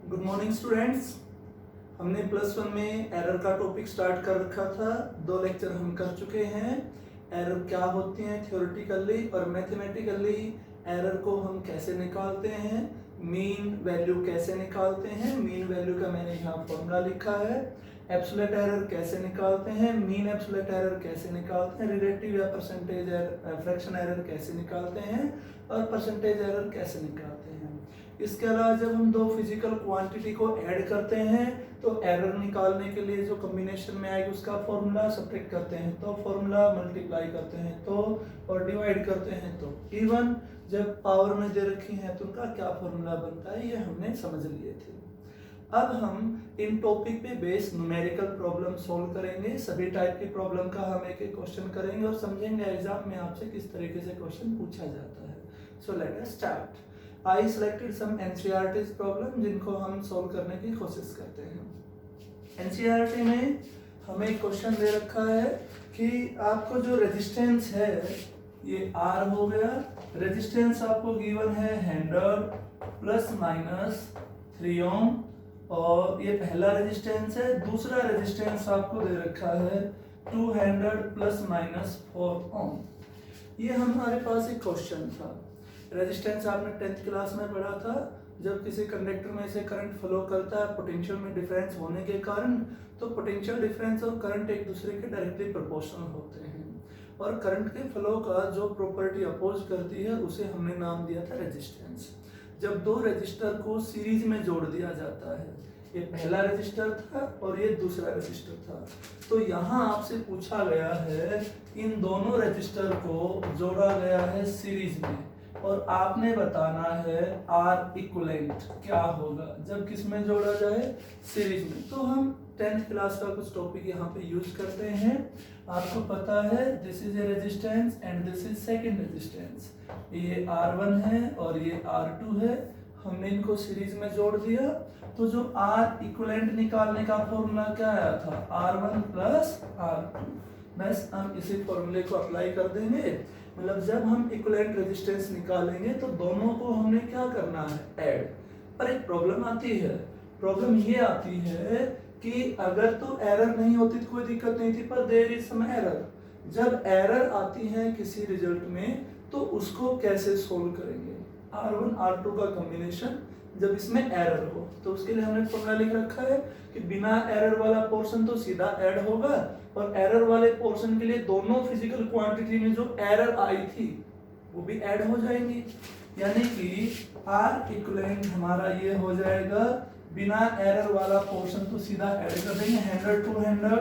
Good morning students. हमने plus one में error का टॉपिक स्टार्ट कर रखा था। 2 लेक्चर हम कर चुके हैं। एरर क्या होती हैं थ्योरेटिकली और मैथमेटिकली, एरर को हम कैसे निकालते हैं, मीन वैल्यू कैसे निकालते हैं, मीन वैल्यू का मैंने यहाँ फॉर्मूला लिखा है। एब्सोल्यूट एरर कैसे निकालते हैं, मीन एब्सोल्यूट एरर कैसे निकालते हैं, रिलेटिव या परसेंटेज फ्रैक्शन एरर कैसे निकालते हैं और परसेंटेज एरर कैसे निकालते हैं। इसके अलावा जब हम दो फिजिकल क्वांटिटी को ऐड करते हैं तो एरर निकालने के लिए जो कॉम्बिनेशन में आएगी उसका फॉर्मूला, सब्ट्रैक्ट करते हैं तो फॉर्मूला, मल्टीप्लाई करते हैं तो, और डिवाइड करते हैं तो। इवन जब पावर में दे रखी है तो उनका क्या फॉर्मूला बनता है, ये हमने समझ लिए थे। अब हम इन टॉपिक पे बेस्ड न्यूमेरिकल प्रॉब्लम सॉल्व करेंगे। सभी टाइप की प्रॉब्लम का हम एक एक क्वेश्चन करेंगे और समझेंगे एग्जाम में आपसे किस तरीके से क्वेश्चन पूछा जाता है। So let us start. I selected some NCERT problem जिनको हम सॉल्व करने की कोशिश करते हैं। एनसीईआरटी में हमें क्वेश्चन दे रखा है कि आपको जो रेजिस्टेंस है ये आर हो गया, रेजिस्टेंस आपको गिवन है 100 प्लस माइनस 3 ओम, और ये पहला रेजिस्टेंस है। दूसरा रेजिस्टेंस आपको दे रखा है 200 प्लस माइनस 4 ओम। ये हमारे पास एक क्वेश्चन था। रेजिस्टेंस आपने 10th क्लास में पढ़ा था। जब किसी कंडक्टर में से करंट फ्लो करता है पोटेंशियल में डिफरेंस होने के कारण, तो पोटेंशियल डिफरेंस और करंट एक दूसरे के डायरेक्टली प्रोपोर्शनल होते हैं, और करंट के फ्लो का जो प्रॉपर्टी अपोज करती है उसे हमने नाम दिया था रेजिस्टेंस। जब दो रेजिस्टर को सीरीज में जोड़ दिया जाता है, ये पहला रेजिस्टर था और ये दूसरा रेजिस्टर था, तो यहाँ आपसे पूछा गया है इन दोनों रेजिस्टर को जोड़ा गया है सीरीज में, और आपने बताना है आर इक्विवेलेंट क्या होगा जब किस में जोड़ा जाए, सीरीज में। तो हम 10th क्लास का कुछ टॉपिक यहाँ पे यूज करते हैं। आपको पता है this is a resistance and this is second resistance. ये R1 है और ये R2 है। हमने इनको सीरीज में जोड़ दिया, तो जो आर इक्विवेलेंट निकालने का फॉर्मूला क्या आया था, R1 प्लस R2। बस हम इसी फॉर्मूले को अप्लाई कर देंगे। मतलब जब हम इक्विवेलेंट रेजिस्टेंस निकालेंगे तो दोनों को हमने क्या करना है, ऐड। पर एक प्रॉब्लम आती है। प्रॉब्लम ये आती है कि अगर तो एरर नहीं होती तो कोई दिक्कत नहीं थी, पर देयर इज सम एरर। जब एरर आती है किसी रिजल्ट में तो उसको कैसे सोल्व करेंगे। R1 R2 का कॉम्बिनेशन जब इसमें एरर हो तो उसके लिए हमने फॉर्मूला लिख रखा है कि बिना एरर वाला पोर्शन तो सीधा ऐड होगा, और एरर वाले पोर्शन के लिए दोनों फिजिकल क्वांटिटी में जो एरर आई थी वो भी ऐड हो जाएंगी। यानी कि आर इक्विवेलेंट हमारा ये हो जाएगा, बिना एरर वाला पोर्शन तो सीधा ऐड कर देंगे 100 200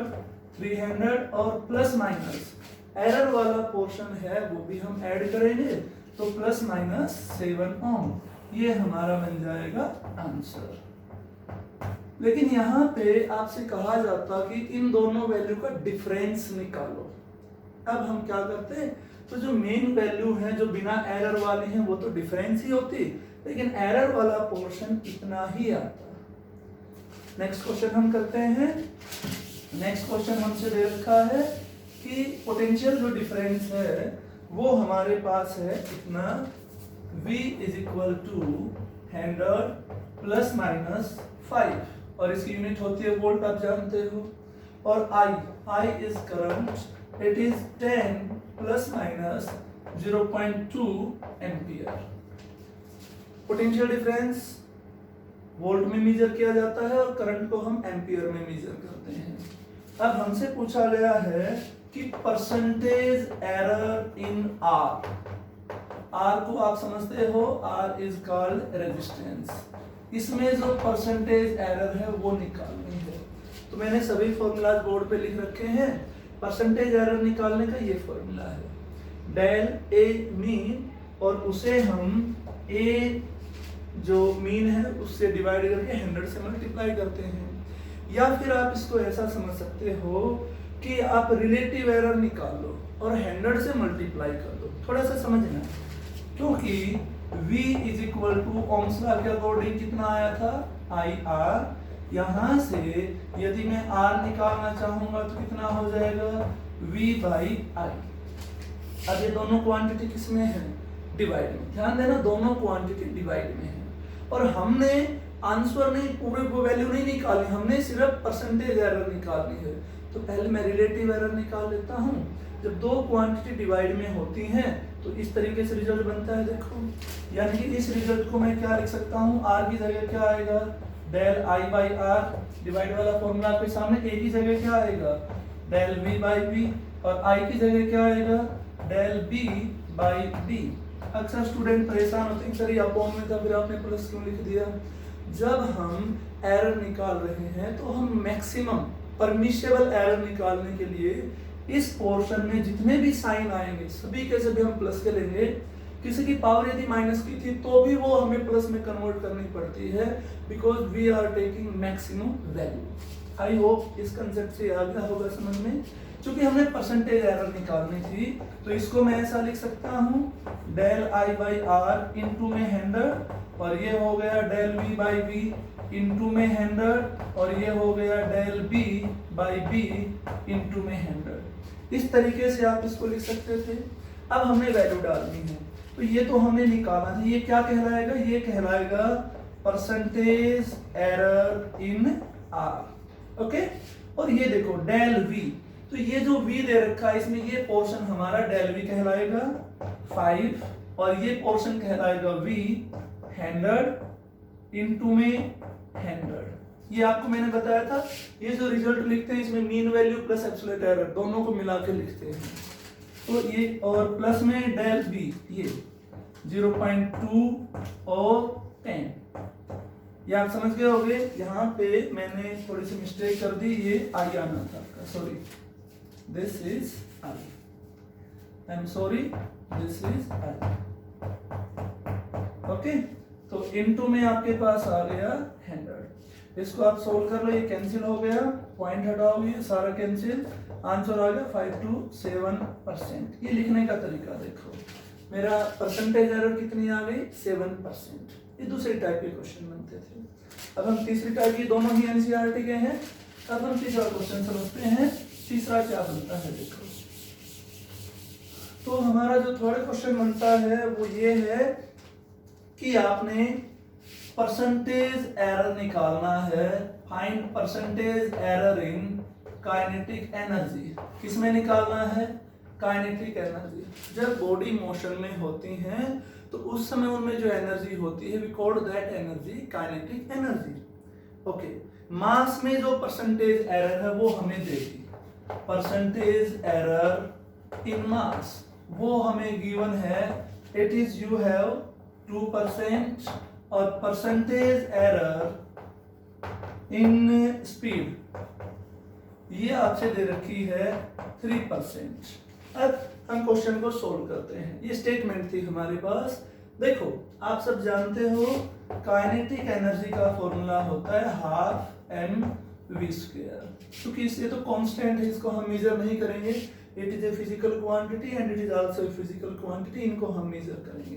300, और प्लस माइनस एरर वाला पोर्शन है वो भी हम ऐड करेंगे, तो प्लस माइनस 7 ओम। ये हमारा बन जाएगा आंसर। लेकिन यहाँ पे आपसे कहा जाता कि इन दोनों वैल्यू का डिफरेंस निकालो। अब हम क्या करते हैं, तो जो मेन वैल्यू है जो बिना एरर वाली है वो तो डिफरेंस ही होती, लेकिन एरर वाला पोर्शन इतना ही आता। नेक्स्ट क्वेश्चन हम करते हैं। नेक्स्ट क्वेश्चन हमसे दे रखा है कि पोटेंशियल जो डिफरेंस है वो हमारे पास है इतना, V is equal to 100 plus minus 5, और इसकी यूनिट होती है वोल्ट, आप जानते हो। और I is current, it is 10 plus minus 0.2 ampere. Potential difference volt में मेजर किया जाता है और करंट को हम एम्पियर में मेजर करते हैं। अब हमसे पूछा गया है कि परसेंटेज एरर इन R। R को आप समझते हो, R इज कॉल्ड रेजिस्टेंस। इसमें जो परसेंटेज एरर है वो निकालनी है। तो मैंने सभी फॉर्मूलाज बोर्ड पे लिख रखे हैं। परसेंटेज एरर निकालने का ये फॉर्मूला है, डेल ए मीन, और उसे हम ए जो मीन है उससे डिवाइड करके 100 से मल्टीप्लाई करते हैं। या फिर आप इसको ऐसा समझ सकते हो कि आप रिलेटिव एरर निकाल लो और 100 से मल्टीप्लाई कर लो। थोड़ा सा समझना, क्योंकि V is equal to Ohm's law के अकॉर्डिंग कितना आया था, IR। यहाँ से यदि मैं R निकालना चाहूंगा तो कितना हो जाएगा, V बाई I। अब ये दोनों क्वांटिटी किसमें है, डिवाइड में। ध्यान देना दोनों क्वांटिटी डिवाइड में है, और हमने आंसर नहीं, पूरे वो वैल्यू नहीं निकालनी, हमने सिर्फ परसेंटेज एरर निकालनी है। तो पहले मैं रिलेटिव एरर निकाल लेता हूँ। जब दो क्वांटिटी डिवाइड में होती हैं तो इस तरीके से रिजल्ट बनता है, देखो। यानी कि इस रिजल्ट को मैं क्या लिख सकता हूँ, आर की जगह क्या आएगा, del I by R, divide वाला फॉर्मूला आपके सामने, ए की जगह क्या आएगा, डेल वी बाई वी, और आई की जगह क्या आएगा, डेल बी बाई डी। अक्सर स्टूडेंट परेशान होते हैं, सर ये अपॉन में था, फिर आपने प्लस क्यों लिख दिया। जब हम एरर निकाल रहे हैं तो हम मैक्सिमम परमिशेबल एरर निकालने के लिए इस पोर्शन में जितने भी साइन आएंगे सभी के सभी हम प्लस के लेंगे। किसी की पावर यदि माइनस की थी तो भी वो हमें प्लस में कन्वर्ट करनी पड़ती है, because we are taking maximum value. I hope इस कंसेप्ट से आ गया होगा समझ में। क्योंकि हमने परसेंटेज एरर निकालनी थी तो इसको मैं ऐसा लिख सकता हूँ, del I by R into में 100, और ये हो गया del V by V into में 100, और ये हो गया del B by B into में 100। इस तरीके से आप इसको लिख सकते थे। अब हमने वैल्यू डालनी है, तो ये तो हमने निकाला था, ये क्या कहलाएगा, ये कहलाएगा percentage error in are. Okay, और ये देखो डेल वी, तो ये जो v दे रखा है इसमें ये पोर्शन हमारा डेल v कहलाएगा 5, और ये पोर्शन कहलाएगा v 100 इंटू में 100। ये आपको मैंने बताया था, ये जो रिजल्ट लिखते हैं इसमें mean value plus absolute error दोनों को मिला के लिखते हैं। तो ये और प्लस में डेल b, ये 0.2 और 10, ये आप समझ गए होंगे। यहाँ पे मैंने थोड़ी सी मिस्टेक कर दी, ये आई आना था, sorry, this is I. I'm sorry, this is I. Okay, तो इनटू में आपके पास आ गया 100। इसको आप सोल्व कर लो, ये कैंसिल हो गया, पॉइंट हटाओगे, ये सारा कैंसिल, आंसर आ गया 5 to 7%। ये लिखने का तरीका देखो, मेरा परसेंटेज एरर कितनी आ गई, 7%। ये दूसरे टाइप के क्वेश्चन बनते थे। अब हम तीसरी टाइप की, दोनों ही एनसीईआरटी के हैं। अब हम तीसरा क्वेश्चन समझते हैं। तीसरा क्या बनता है देखो, तो हमारा जो थर्ड क्वेश्चन बनता है वो ये है कि आपने परसेंटेज एरर निकालना है, find percentage error in kinetic energy. किसमें निकालना है, काइनेटिक एनर्जी। जब बॉडी मोशन में होती हैं तो उस समय उनमें जो एनर्जी होती है we call that energy kinetic energy. Okay, mass में जो परसेंटेज एरर है वो हमें देगी, परसेंटेज एरर इन मास वो हमें गिवन है, इट इज यू हैव 2%, और परसेंटेज एरर इन स्पीड ये आपसे दे रखी है 3%। अब हम क्वेश्चन को सोल्व करते हैं। ये स्टेटमेंट थी हमारे पास। देखो आप सब जानते हो काइनेटिक एनर्जी का फॉर्मूला होता है हाफ एम वी स्क्वायर। क्योंकि इससे तो कांस्टेंट है, इसको हम मेजर नहीं करेंगे। It is a physical quantity and it is also a physical quantity, इनको हम मेजर करेंगे।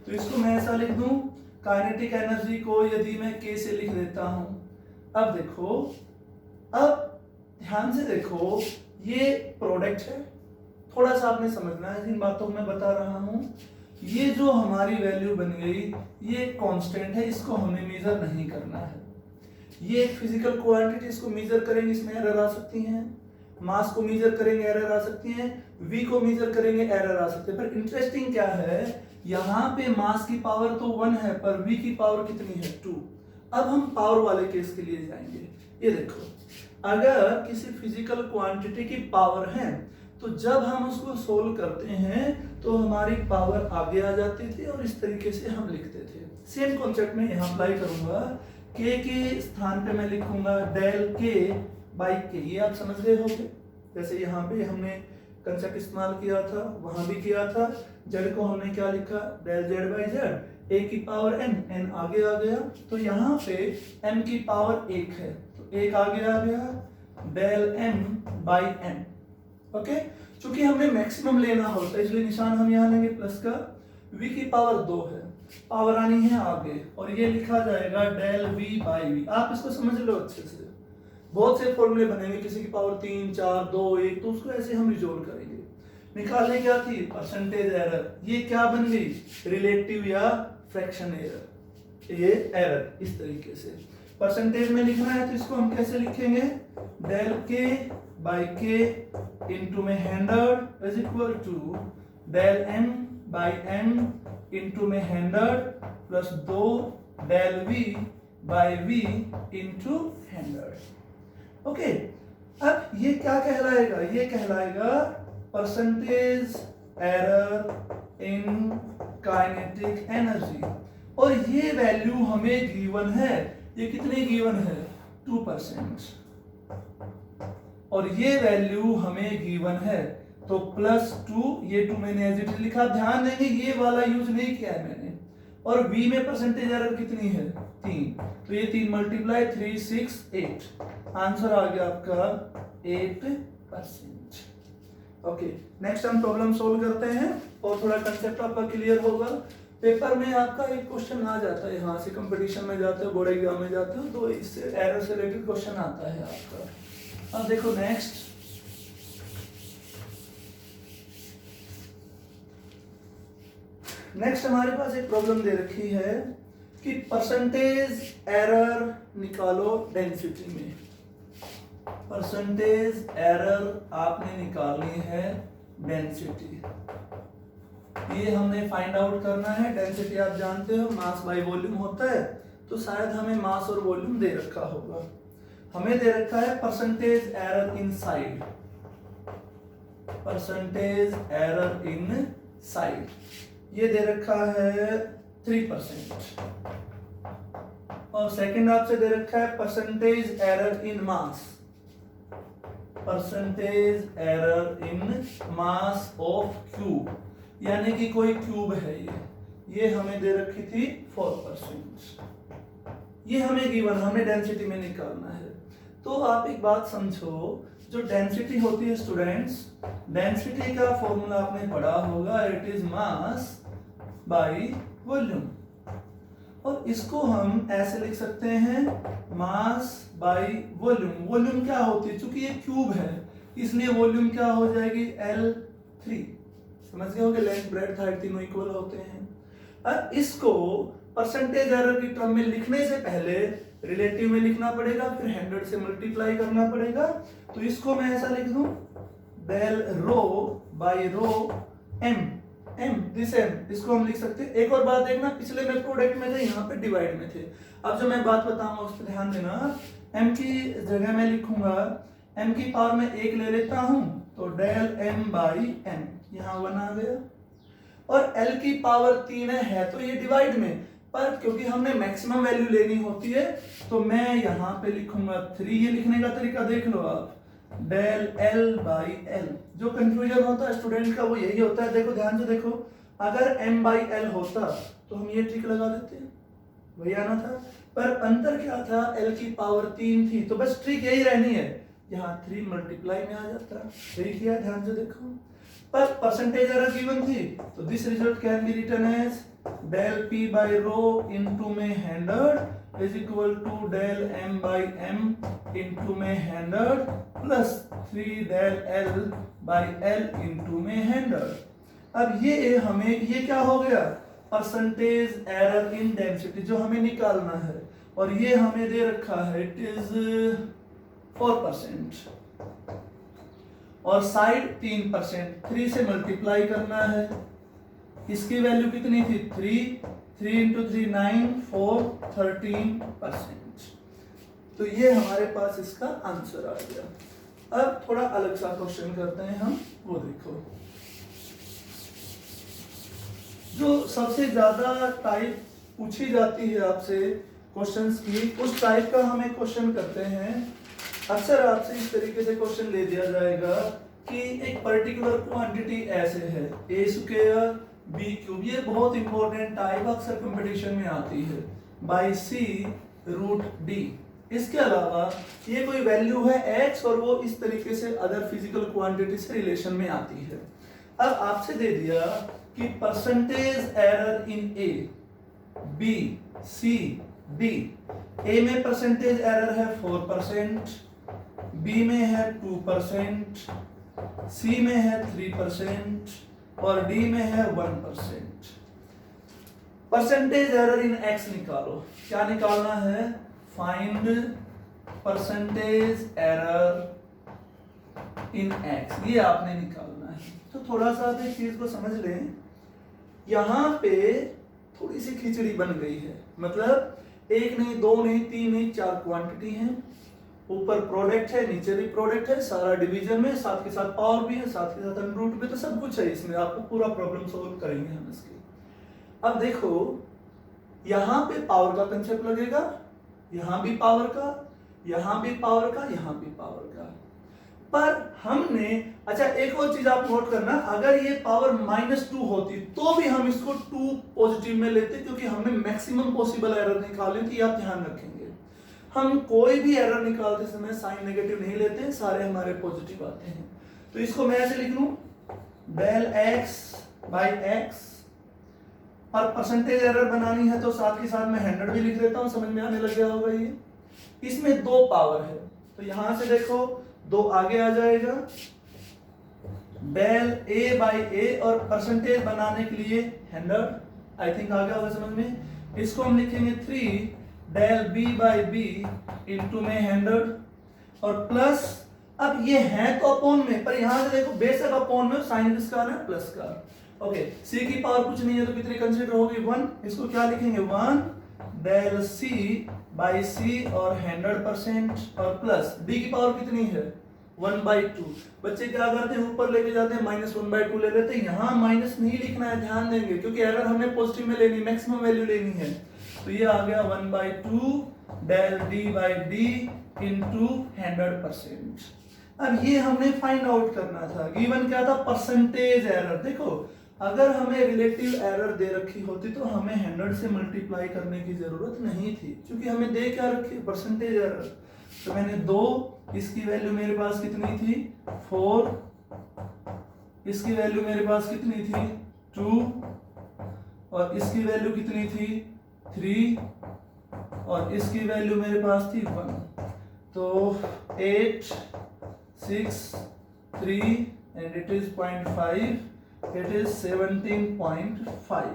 तो इसको मैं ऐसा लिख दूं, काइनेटिक एनर्जी को यदि मैं k से लिख देता हूं। अब देखो, अब ध्यान से देखो, ये प्रोडक्ट है, थोड़ा सा आपने समझना है जिन बातों में बता रहा हूं। ये जो हमारी वैल्यू बन गई ये कांस्टेंट है, इसको हमें मेजर नहीं करना है। ये एक फिजिकल क्वांटिटी, इसको मेजर करेंगे, इसमें एरर आ सकती हैं। मास को मेजर करेंगे, एरर आ सकती हैं। वी को मेजर करेंगे, एरर आ सकते हैं। पर इंटरेस्टिंग क्या है, यहाँ पे मास की पावर तो 1 है पर वी की पावर कितनी है, 2। अब हम पावर वाले केस के लिए जाएंगे। ये देखो, अगर किसी फिजिकल क्वांटिटी की पावर है तो जब हम उसको सोल्व करते हैं तो हमारी पावर आगे आ जाती थी और इस तरीके से हम लिखते थे। सेम कॉन्सेप्ट में यहाँ अप्लाई करूंगा, के के स्थान पे मैं लिखूंगा डेल के बाई के। ये आप समझ गए होंगे, जैसे यहाँ पे हमने कंसेप्ट इस्तेमाल किया था, वहां भी किया था। जेड को हमने क्या लिखा, डेल जेड बाई जेड, ए की पावर एन, एन आगे आ गया, तो यहाँ पे एम की पावर 1 है तो 1 आगे आ गया, del M by N. Okay, चूंकि हमें मैक्सिमम लेना होता है इसलिए निशान हम यहाँ लेंगे प्लस का। v की पावर 2 है, पावर आनी है आगे, और ये लिखा जाएगा डेल v बाई वी। आप इसको समझ लो अच्छे से, बहुत से फॉर्मूले बनेंगे, किसी की पावर 3, 4, 2, 1, तो उसको ऐसे हम रिजोल्व करेंगे। निकालने क्या थी, परसेंटेज एरर। ये क्या बन गई, रिलेटिव या फ्रैक्शन एरर। ये एरर इस तरीके से परसेंटेज में लिखना है तो इसको हम कैसे लिखेंगे, डेल के बाई के इंटू में 100 is equal to del M by M into में 100 plus 2 del V by V into 100। Okay, अब ये क्या कहलाएगा, ये कहलाएगा percentage error in kinetic energy. और ये वैल्यू हमें गिवन है, ये कितनी गिवन है 2%, और ये वैल्यू हमें गिवन है तो +2, ये 2 मैंने एज इट इज लिखा, ध्यान देंगे ये वाला यूज नहीं किया है मैंने। और v में परसेंटेज एरर कितनी है 3, तो ये 3 मल्टीप्लाई 3 6 8, आंसर आ गया आपका 8%। ओके, नेक्स्ट हम प्रॉब्लम सोल्व करते हैं और थोड़ा कंसेप्ट आपका क्लियर होगा। पेपर में आपका एक क्वेश्चन आ जाता है, यहाँ से कंपटीशन में जाते हो, बोर्ड एग्जाम में जाते हो तो इससे एरर से रिलेटेड क्वेश्चन आता है आपका। अब देखो नेक्स्ट, हमारे पास एक प्रॉब्लम दे रखी है कि परसेंटेज एरर निकालो डेंसिटी में। परसेंटेज एरर आपने निकालनी है डेंसिटी, ये हमने फाइंड आउट करना है। डेंसिटी आप जानते हो मास बाय वॉल्यूम होता है, तो शायद हमें मास और वॉल्यूम दे रखा होगा। हमें दे रखा है परसेंटेज एरर इन साइड, परसेंटेज एरर इन साइड ये दे रखा है 3%, और सेकंड आपसे दे रखा है percentage error in mass, percentage error in mass of cube, यानी कि कोई क्यूब है ये हमें दे रखी थी 4%। ये हमें गिवन, हमें डेंसिटी में निकालना है। तो आप एक बात समझो, जो डेंसिटी होती है स्टूडेंट्स, डेंसिटी का फॉर्मूला आपने पढ़ा होगा, it is mass by volume, और इसको हम ऐसे लिख सकते हैं मास बाय वॉल्यूम। वॉल्यूम क्या होती है, चूंकि ये क्यूब है इसलिए वॉल्यूम क्या हो जाएगी L3, समझ गए होंगे, लेंथ ब्रेड्थ हाइट तीनों इक्वल होते हैं। अब इसको परसेंटेज एरर की टर्म में लिखने से पहले रिलेटिव में लिखना पड़ेगा, फिर 100 से मल्टीप्लाई करना पड़ेगा। तो इसको मैं ऐसा लिख दूं, del rho by rho M, this M, इसको हम लिख सकते हैं। एक और बात देखना, पिछले में प्रोडक्ट में थे, यहाँ पे डिवाइड में थे। अब जो मैं बात बताऊंगा उस पर ध्यान देना। एम की जगह मैं लिखूंगा, एम की पावर में 1 ले लेता हूं तो डेल एम बाई एम, यहाँ 1 आ गया। और एल की पावर 3 है तो ये डिवाइड में, पर क्योंकि हमने मैक्सिमम वैल्यू लेनी होती है तो मैं यहाँ पे लिखूंगा 3। ये लिखने का तरीका देख लो आप, डेल एल बाई एल। जो कंफ्यूजन होता है स्टूडेंट का वो यही होता है, देखो ध्यान से देखो, अगर m बाई एल होता तो हम ये ट्रिक लगा देते, वही आना था, पर अंतर क्या था, l की पावर 3 थी, तो बस ट्रिक यही रहनी है, यहाँ 3 मल्टीप्लाई में आ जाता। यही किया, ध्यान से देखो। पर परसेंटेज एरर गिवन थी तो this result can be written as del p by rho into में 100 is equal to del m by m into में 100 plus 3 del l by l into में 100। अब ये हमें, ये क्या हो गया, परसेंटेज एरर इन डेंसिटी जो हमें निकालना है, और ये हमें दे रखा है इट इज 4%, और साइड 3%, 3 से मल्टीप्लाई करना है। इसकी वैल्यू कितनी थी 3 इंटू 3 9 4 13%। तो ये हमारे पास इसका आंसर आ गया। अब थोड़ा अलग सा क्वेश्चन करते हैं हम, वो देखो। जो सबसे ज्यादा टाइप पूछी जाती है आपसे क्वेश्चंस की, उस टाइप का हम एक क्वेश्चन करते हैं। अक्सर आपसे इस तरीके से क्वेश्चन ले दिया जाएगा कि एक पर्टिकुलर क्वांटिटी ऐसे है a स्क्वायर b क्यूब, ये बहुत इंपॉर्टेंट टाइप अक्सर कंपटीशन में आती है, बाई c रूट d। इसके अलावा ये कोई वैल्यू है x और वो इस तरीके से अदर फिजिकल क्वांटिटी से रिलेशन में आती है। अब आपसे दे दिया कि percentage error in a, b, c, d। a में परसेंटेज एरर है 4%, b में है 2%, c में है 3% और d में है 1%। परसेंटेज एरर इन एक्स निकालो। क्या निकालना है? फाइंड परसेंटेज एरर इन एक्स, ये आपने निकालना है। तो थोड़ा सा आप इस चीज को समझ लें, यहां पे थोड़ी सी खिचड़ी बन गई है। मतलब एक नहीं, दो नहीं, तीन नहीं, चार क्वांटिटी है, ऊपर प्रोडक्ट है, नीचे भी प्रोडक्ट है, सारा डिवीजन में, साथ के साथ पावर भी है, साथ के साथ अनरूट भी, तो सब कुछ है इसमें। आपको पूरा प्रॉब्लम सॉल्व करेंगे हम इसकी। अब देखो, यहां पे पावर का कंसेप्ट लगेगा, यहां भी पावर का, यहां भी पावर का, यहां भी पावर का। पर हमने, अच्छा एक और चीज आप नोट करना, अगर ये पावर -2 होती तो भी हम इसको 2 पॉजिटिव में लेते, क्योंकि हमने मैक्सिमम पॉसिबल एरर निकाली थी। आप ध्यान रखेंगे, हम कोई भी एरर निकालते समय साइन नेगेटिव नहीं लेते, सारे हमारे पॉजिटिव आते हैं। तो इसको मैं ऐसे लिख लूं, del x by x, और परसेंटेज एरर बनानी है तो साथ के साथ मैं 100 भी लिख देता हूं, समझ में आने लग गया होगा ये। इसमें 2 पावर है, तो यहां से देखो 2 आगे आ जाएगा, del a by a, और परसेंटेज बनाने के लिए 100, आई थिंक आ गया होगा समझ में। इसको हम लिखेंगे 3 del b by b into में 100, और प्लस, अब ये है तो अपॉन में, पर यहां से देखो बेशक अपॉन में साइन किसका है? प्लस का। ओके, c की पावर कुछ नहीं है तो कितनी कंसीडर होगी? 1। इसको क्या लिखेंगे? 1 del c by c, और 100%, और प्लस d की पावर कितनी है? 1/2। बच्चे क्या करते हैं, ऊपर लेके जाते हैं, -1/2 ले लेते हैं। यहाँ माइनस नहीं लिखना है, ध्यान देंगे, क्योंकि एरर हमने पॉजिटिव में लेनी, मैक्सिमम वैल्यू लेनी है। तो ये आ गया 1/2 del d by d into 100%। अब ये हमने फाइंड आउट करना था। गिवन क्या था? Percentage error. देखो, अगर हमें रिलेटिव एरर दे रखी होती तो हमें 100 से मल्टीप्लाई करने की जरूरत नहीं थी, क्योंकि हमें दे क्या रखी? Percentage error. तो मैंने 2, इसकी वैल्यू मेरे पास कितनी थी? 4, इसकी वैल्यू मेरे पास कितनी थी? 2, और इसकी वैल्यू कितनी थी? 3, और इसकी वैल्यू मेरे पास थी 1। तो 8, 6, 3 and it is 0.5, it is 17.5।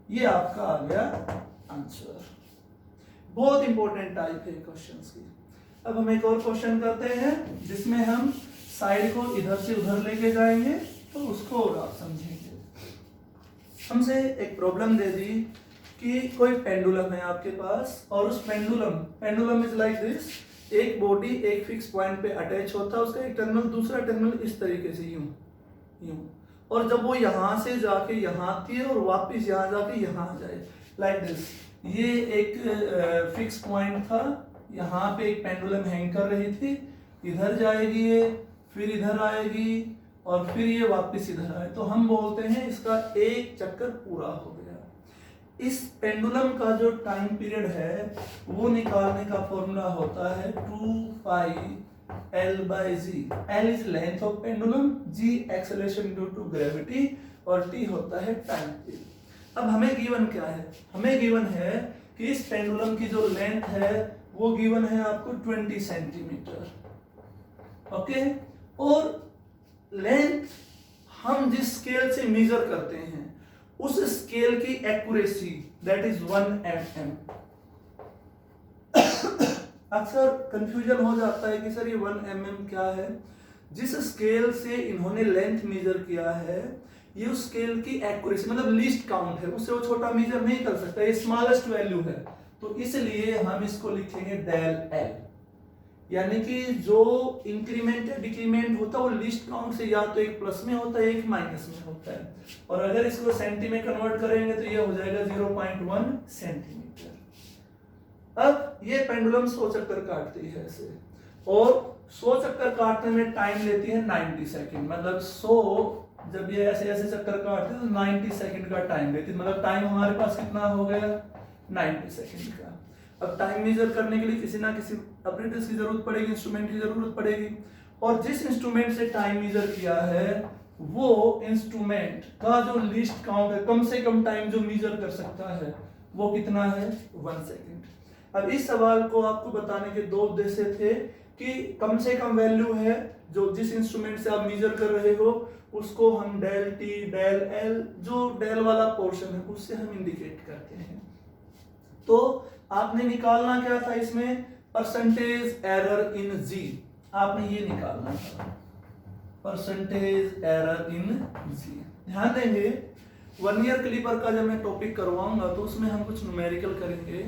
ये आपका आ गया आंसर। बहुत इंपॉर्टेंट टाइप है क्वेश्चंस की। अब हम एक और क्वेश्चन करते हैं जिसमें हम साइड को इधर से उधर लेके जाएंगे, तो उसको और आप समझेंगे। हमसे एक प्रॉब्लम दे दी कि कोई पेंडुलम है आपके पास, और उस पेंडुलम इज लाइक दिस। एक बॉडी एक फिक्स पॉइंट पे अटैच होता है, उसका एक टर्मिनल दूसरा टर्मिनल इस तरीके से यूं, और जब वो यहां से जाके यहां आती है और वापस यहां जाके यहां आ जाए, लाइक दिस। ये एक फिक्स पॉइंट था, यहाँ पे एक पेंडुलम हैंग कर रही थी, इधर जाएगी ये, फिर इधर आएगी, और फिर ये वापस इधर आए, तो हम बोलते हैं इसका एक चक्कर पूरा हो गया। इस पेंडुलम का जो टाइम पीरियड है वो निकालने का फॉर्मूला होता है 2 L by G। L is length of pendulum, G acceleration due to gravity, और T होता है टाइम पीरियड। अब हमें गिवन क्या है? हमें गिवन है कि इस पेंडुलम की जो लेंथ है वो गिवन है आपको 20 सेंटीमीटर। ओके, और लेंथ हम जिस स्केल से मेजर करते हैं उस स्केल की एक्यूरेसी दैट इज 1 mm। अक्सर कंफ्यूजन हो जाता है कि सर ये 1 mm क्या है। जिस स्केल से इन्होंने लेंथ मेजर किया है ये उस स्केल की एक्यूरेसी, मतलब लीस्ट काउंट है, उससे वो छोटा मेजर नहीं कर सकता, ये स्मॉलेस्ट वैल्यू है, तो इसलिए हम इसको लिखेंगे del L। यानी कि जो इंक्रीमेंट या डिक्रीमेंट होता है वो लीस्ट काउंट से या तो एक प्लस में होता है एक माइनस में होता है, और अगर इसको सेंटी में कन्वर्ट करेंगे तो ये हो जाएगा 0.1 सेंटीमीटर। अब ये पेंडुलम 100 चक्कर काटती है ऐसे, और 100 चक्कर काटने में टाइम लेती है 90 सेकेंड। मतलब 100 जब ये ऐसे ऐसे चक्कर काटते हैं तो 90 सेकेंड का टाइम लेती है, मतलब टाइम हमारे पास कितना हो गया? 90 सेकेंड का। अब टाइम मेजर करने के लिए किसी ना किसी ऑपरेटर्स की जरूरत पड़ेगी, इंस्ट्रूमेंट की जरूरत पड़ेगी, और जिस इंस्ट्रूमेंट से टाइम मेजर किया है वो इंस्ट्रूमेंट का जो लीस्ट काउंट है, कम से कम टाइम जो मेजर कर सकता है वो कितना है? 1 सेकेंड। अब इस सवाल को आपको बताने के 2 उद्देश्य थे कि कम से कम वैल्यू है जो जिस इंस्ट्रूमेंट से आप मेजर कर रहे हो उसको हम डेल टी डेल एल, जो डेल वाला पोर्शन है उससे हम इंडिकेट करते हैं। तो आपने निकालना क्या था इसमें, परसेंटेज एरर इन जी, आपने ये निकालना था, परसेंटेज एरर इन जी। ध्यान देंगे 1 ईयर क्लिपर का जब मैं टॉपिक करवाऊंगा तो उसमें हम कुछ न्यूमेरिकल करेंगे।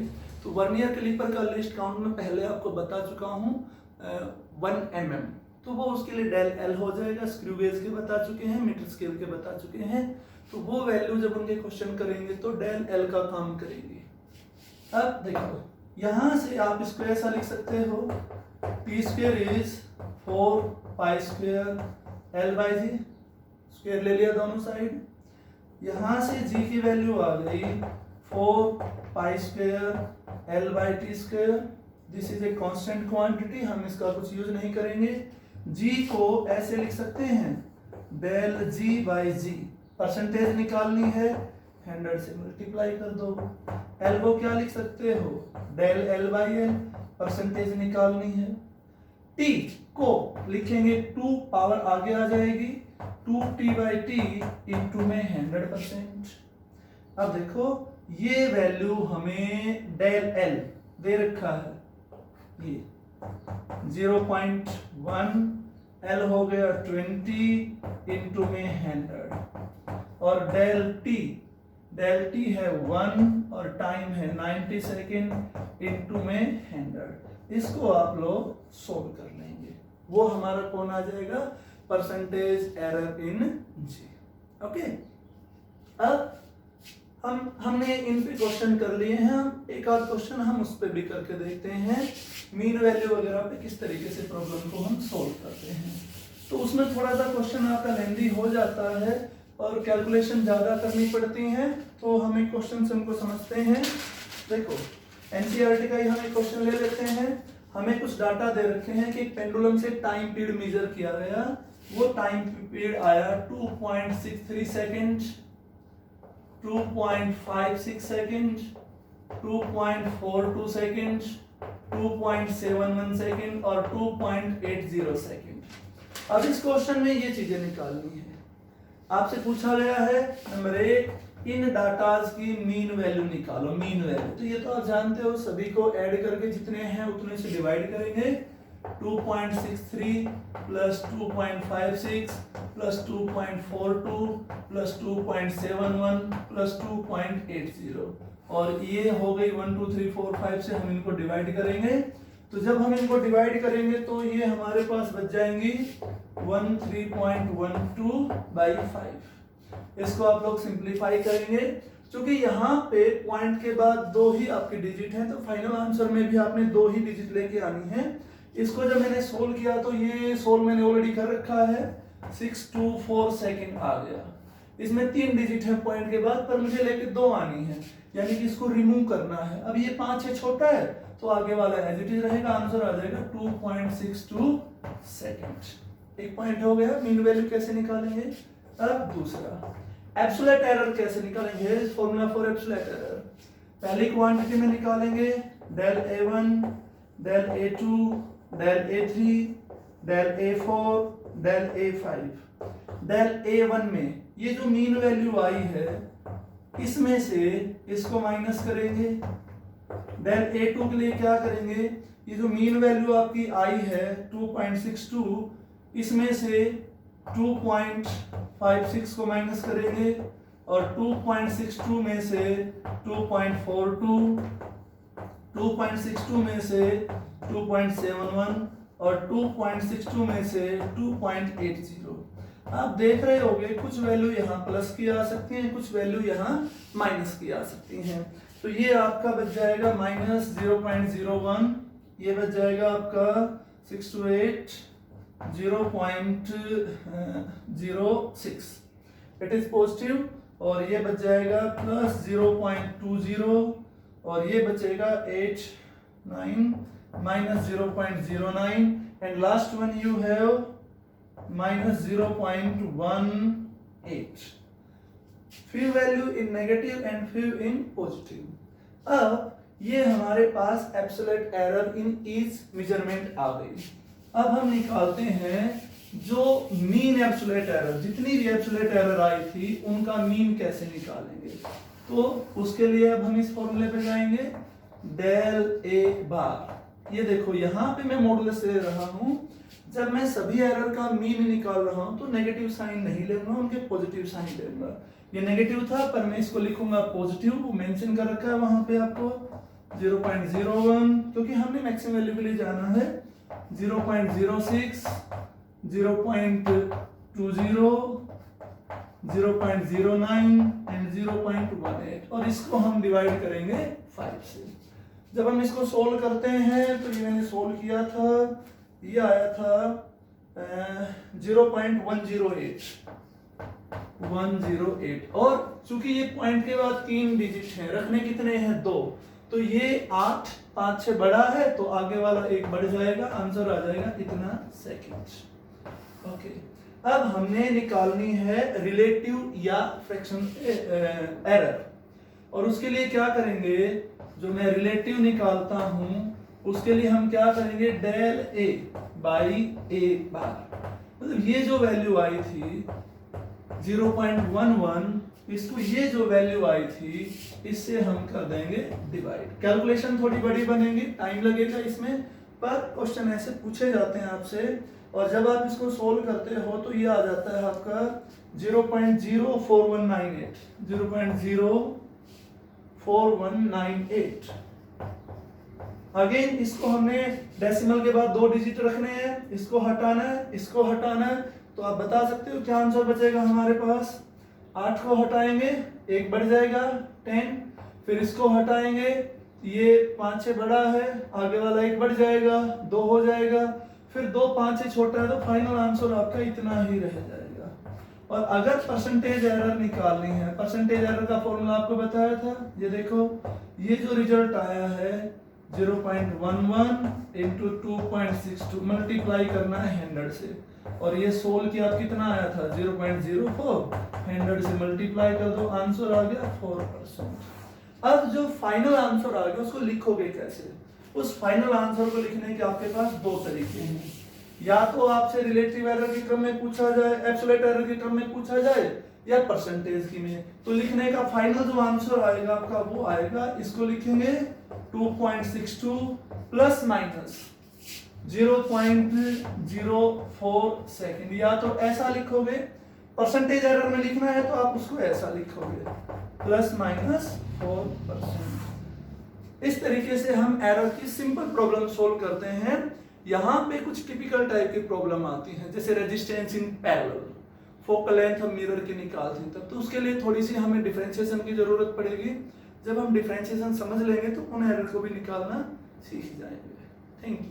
तो 1 ईयर क्लिपर का लिस्ट काउंट में पहले आपको बता चुका हूँ 1 mm, तो वो उसके लिए डेल एल हो जाएगा। स्क्रू गेज के बता चुके हैं, मीटर स्केल के बता चुके हैं, तो वो वैल्यू जब उनके क्वेश्चन करेंगे तो डेल एल का काम करेंगे। अब देखो यहां से आप इसको ऐसा लिख सकते हो, T square is 4 pi square L by G, square ले लिया दोनों साइड। यहां से जी की वैल्यू आ गई 4 pi square L by T square. This is a constant quantity, हम इसका कुछ यूज नहीं करेंगे। जी को ऐसे लिख सकते हैं del G by G, percentage निकालनी है 100 से मल्टीप्लाई कर दो। एल को क्या लिख सकते हो, del L by L, percentage निकालनी है। टी को लिखेंगे 2 पावर आगे आ जाएगी 2t बाई टी इंटू में 100%। अब देखो ये वैल्यू हमें डेल एल दे रखा है, ये 0.1, एल हो गया 20 इंटू में 100, और डेल टी है 1 और टाइम है 90 सेकेंड इंटू में 100। इसको आप लोग सोल्व कर लेंगे, वो हमारा कौन आ जाएगा, percentage error in G. Okay, अब हमने इन पे क्वेश्चन कर लिए हैं, हम एक आध क्वेश्चन हम उस पे भी करके देखते हैं, मीन वैल्यू वगैरह पे किस तरीके से प्रॉब्लम को हम सोल्व करते हैं। तो उसमें थोड़ा सा क्वेश्चन आपका लेंदी हो जाता है और कैलकुलेशन ज्यादा करनी पड़ती है, तो हम एक क्वेश्चन से उनको समझते हैं। देखो एनसीईआरटी का ही हम एक क्वेश्चन ले लेते हैं। हमें कुछ डाटा दे रखे हैं कि पेंडुलम से टाइम पीरियड मेजर किया गया, वो टाइम पीरियड आया 2.63 सेकेंड, 2.56 सेकेंड, 2.42 सेकेंड, 2.71 सेकेंड और 2.80 सेकेंड। अब इस क्वेश्चन में ये चीजें निकालनी है। आपसे पूछा गया है नंबर 1, इन डाटाज की मीन वैल्यू निकालो। मीन वैल्यू तो ये तो आप जानते हो, सभी को ऐड करके जितने हैं उतने से डिवाइड करेंगे। 2.63 प्लस 2.56 प्लस 2.42 प्लस 2.71 प्लस 2.80, और ये हो गई 1 2 3 4 5 से हम इनको डिवाइड करेंगे। तो जब हम इनको डिवाइड करेंगे तो ये हमारे पास बच जाएंगी 13.12 बाई 5। इसको आप लोग सिंप्लीफाई करेंगे, क्योंकि यहाँ पे पॉइंट के बाद 2 ही आपके डिजिट हैं, तो फाइनल आंसर में भी आपने 2 ही डिजिट लेके आनी है। इसको जब मैंने सोल्व किया तो ये सोल्व मैंने ऑलरेडी कर रखा है, 624 सेकेंड आ गया। इसमें 3 डिजिट है पॉइंट के बाद, पर मुझे लेके 2 आनी है, यानी कि इसको रिमूव करना है। अब ये 5 है, छोटा है, तो आगे वाला एज इट इज रहेगा, आंसर आ जाएगा 2.62 सेकेंड। एक पॉइंट हो गया। मीन वैल्यू कैसे निकालेंगे। अब दूसरा, एब्सोल्यूट एरर कैसे निकालेंगे। फॉर्मूला फॉर एब्सोल्यूट एरर, पहली क्वांटिटी में निकालेंगे del A1, del A2, del A3, del A4, del A5। Del A1 में ये जो मीन वैल्यू आई है, इसमें से इसको माइनस करेंगे। डेल A2 के लिए क्या करेंगे, ये जो मीन वैल्यू आपकी आई है 2.62, इसमें से 2.56 को माइनस करेंगे, और 2.62 में से 2.42, 2.62 में से 2.71 और 2.62 में से 2.80। आप देख रहे होंगे कुछ वैल्यू यहाँ प्लस की आ सकती हैं, कुछ वैल्यू यहाँ माइनस की आ सकती हैं। तो ये आपका बच जाएगा -0.01, ये बच जाएगा आपका 628 0.06, इट इज पॉजिटिव, और ये बच जाएगा +0.20, और ये बचेगा 89 -0.09, and last one you have -0.18। Few value in negative and few in positive. अब ये हमारे पास absolute error in each measurement आ गई। अब हम निकालते हैं जो मीन एब्सोल्यूट एरर, जितनी भी एब्सोल्यूट एरर आई थी उनका मीन कैसे निकालेंगे। तो उसके लिए अब हम इस फॉर्मूले पे जाएंगे, डेल ए बार। ये देखो यहाँ पे मैं मॉडुलस ले रहा हूँ, जब मैं सभी एरर का मीन निकाल रहा हूँ तो नेगेटिव साइन नहीं लेऊंगा, उनके पॉजिटिव साइन लेऊंगा। ये नेगेटिव था पर मैं इसको लिखूंगा पॉजिटिव, वो मेंशन कर रखा है वहां पे आपको 0.01, क्योंकि हमने मैक्सिमम वैल्यू के लिए जाना है 0.06, 0.20, 0.09 एंड 0.18, और इसको हम डिवाइड करेंगे 5 से। जब हम इसको सोल्व करते हैं तो ये मैंने सोल्व किया था, ये आया था 0.108, और चूंकि ये पॉइंट के बाद 3 डिजिट हैं, रखने कितने हैं 2, तो ये 8, 5 से बड़ा है तो आगे वाला 1 बढ़ जाएगा, आंसर आ जाएगा इतना सेकंड। ओके, अब हमने निकालनी है रिलेटिव या फ्रैक्शन एरर, और उसके लिए क्या करेंगे, जो मैं रिलेटिव निकालता हूं उसके लिए हम क्या करेंगे, डेल ए बाई ए बार। मतलब ये जो वैल्यू आई थी 0.11, इसको ये जो वैल्यू आई थी इससे हम कर देंगे डिवाइड। कैलकुलेशन थोड़ी बड़ी बनेगी, टाइम लगेगा इसमें, पर क्वेश्चन ऐसे पूछे जाते हैं आपसे, और जब आप इसको सोल्व करते हो तो ये आ जाता है आपका 0.04198, 0.04198। अगेन इसको हमने डेसिमल के बाद 2 डिजिट रखने हैं, इसको हटाना है, इसको हटाना है, तो आप बता सकते हो क्या आंसर बचेगा हमारे पास। 8 को हटाएंगे 1 बढ़ जाएगा 10, फिर इसको हटाएंगे, ये 5 से बड़ा है, आगे वाला 1 बढ़ जाएगा 2 हो जाएगा, फिर 2 5 से छोटा है, तो फाइनल आंसर आपका इतना ही रह जाएगा। और अगर परसेंटेज एरर निकालनी है, परसेंटेज एरर का फॉर्मूला आपको बताया था, ये देखो ये जो रिजल्ट आया है 0.11 इंटू 2.62, मल्टीप्लाई करना है 100 से, और ये सोल्व किया कितना आया था 0.04, 100 से मल्टीप्लाई कर दो, आंसर आ गया 4%। अब जो फाइनल आंसर आ गया उसको लिखोगे कैसे। उस फाइनल आंसर को लिखने के आपके पास 2 तरीके हैं, या तो आपसे रिलेटिव एरर के क्रम में पूछा जाए, एब्सोल्यूट एरर के क्रम में पूछा जाए, या परसेंटेज की में। तो लिखने का फाइनल जो आंसर आएगा आपका वो आएगा, इसको लिखेंगे 2.62 प्लस माइनस 0.04 सेकंड, या तो ऐसा लिखोगे, परसेंटेज एरर में लिखना है तो आप उसको ऐसा लिखोगे प्लस माइनस 4%। इस तरीके से हम एरर की सिंपल प्रॉब्लम सोल्व करते हैं। यहाँ पे कुछ टिपिकल टाइप की प्रॉब्लम आती हैं, जैसे resistance in parallel, focal length हम मिरर की निकालते हैं तब, तो उसके लिए थोड़ी सी हमें डिफरेंशिएशन की जरूरत पड़ेगी। जब हम डिफरेंशिएशन समझ लेंगे तो उन एरर को भी निकालना सीख जाएंगे। Thank you.